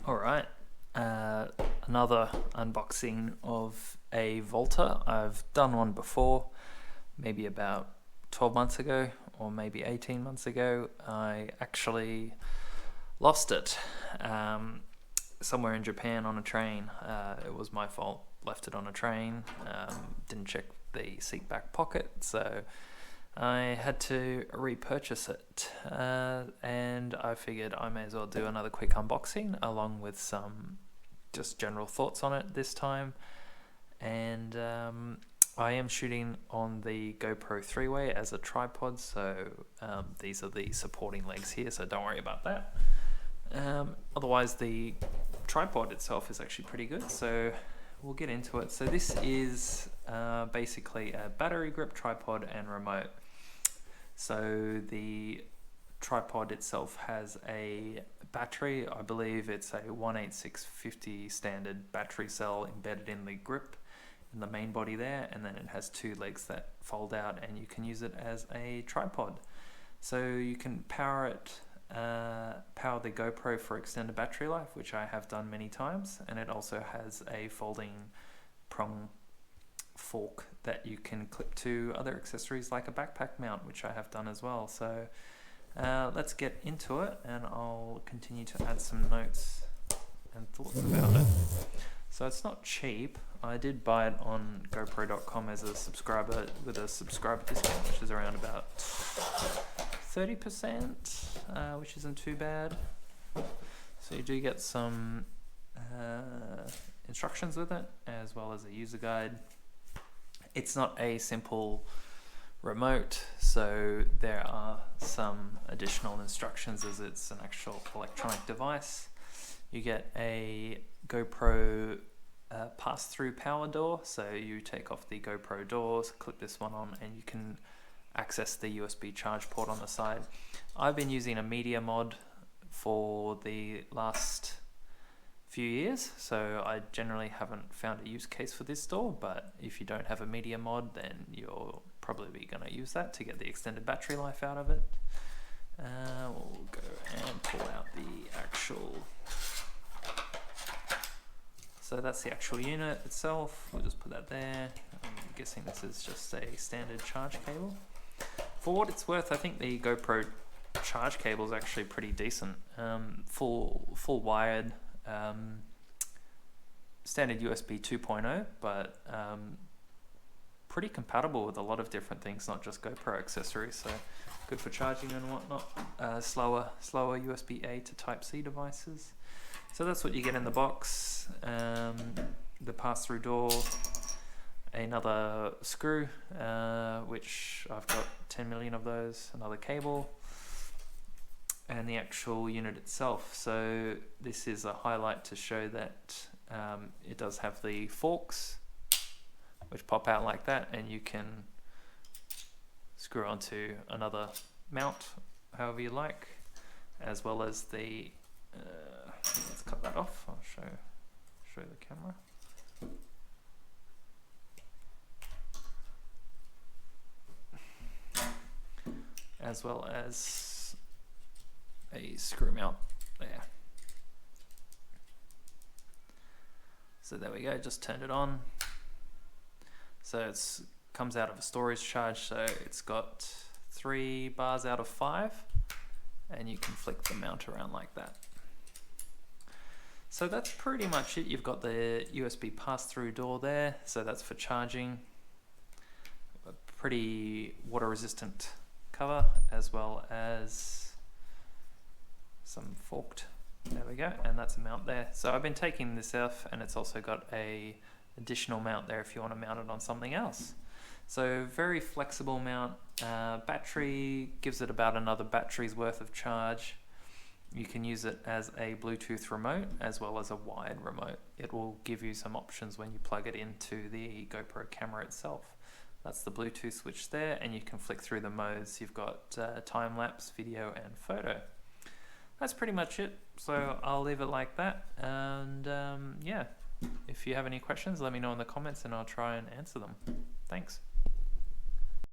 Alright, another unboxing of a Volta. I've done one before, maybe about 12 months ago or maybe 18 months ago. I actually lost it somewhere in Japan on a train. It was my fault, left it on a train, didn't check the seat back pocket, so I had to repurchase it, and I figured I may as well do another quick unboxing along with some just general thoughts on it this time. And I am shooting on the GoPro 3-way as a tripod, so these are the supporting legs here, so don't worry about that. Otherwise the tripod itself is actually pretty good, so we'll get into it. So this is basically a battery grip tripod and remote. So the tripod itself has a battery. I believe it's a 18650 standard battery cell embedded in the grip in the main body there, and then it has two legs that fold out and you can use it as a tripod. So you can power the GoPro for extended battery life, which I have done many times, and it also has a folding prong fork that you can clip to other accessories like a backpack mount, which I have done as well. So let's get into it, and I'll continue to add some notes and thoughts about it. So it's not cheap. I did buy it on GoPro.com as a subscriber with a subscriber discount, which is around about 30%, which isn't too bad. So you do get some instructions with it, as well as a user guide. It's not a simple remote, so there are some additional instructions as it's an actual electronic device. You get a GoPro pass-through power door, so you take off the GoPro doors, clip this one on, and you can access the USB charge port on the side. I've been using a media mod for the last few years, so I generally haven't found a use case for this door, but if you don't have a media mod, then you're probably going to use that to get the extended battery life out of it. We'll go and pull out the actual, so that's the actual unit itself. We'll just put that there. I'm guessing this is just a standard charge cable. For what it's worth, I think the GoPro charge cable is actually pretty decent. Full wired, standard USB 2.0, but pretty compatible with a lot of different things, not just GoPro accessories, so good for charging and whatnot. Slower USB-A to Type-C devices. So that's what you get in the box. The pass-through door, another screw, which I've got 10 million of those, another cable, and the actual unit itself. So this is a highlight to show that it does have the forks which pop out like that, and you can screw onto another mount however you like, as well as the let's cut that off. I'll show the camera. As well as a screw mount there. So there we go, just turned it on. So it comes out of a storage charge, so it's got 3 bars out of 5, and you can flick the mount around like that. So that's pretty much it. You've got the USB pass-through door there, so that's for charging. A pretty water-resistant cover, as well as some forked, there we go, and that's a mount there. So I've been taking this off, and it's also got a additional mount there if you want to mount it on something else. So very flexible mount. Battery gives it about another battery's worth of charge. You can use it as a Bluetooth remote as well as a wired remote. It will give you some options when you plug it into the GoPro camera itself. That's the Bluetooth switch there, and you can flick through the modes. You've got time-lapse, video, and photo. That's pretty much it, so I'll leave it like that, and yeah, if you have any questions, let me know in the comments and I'll try and answer them. Thanks.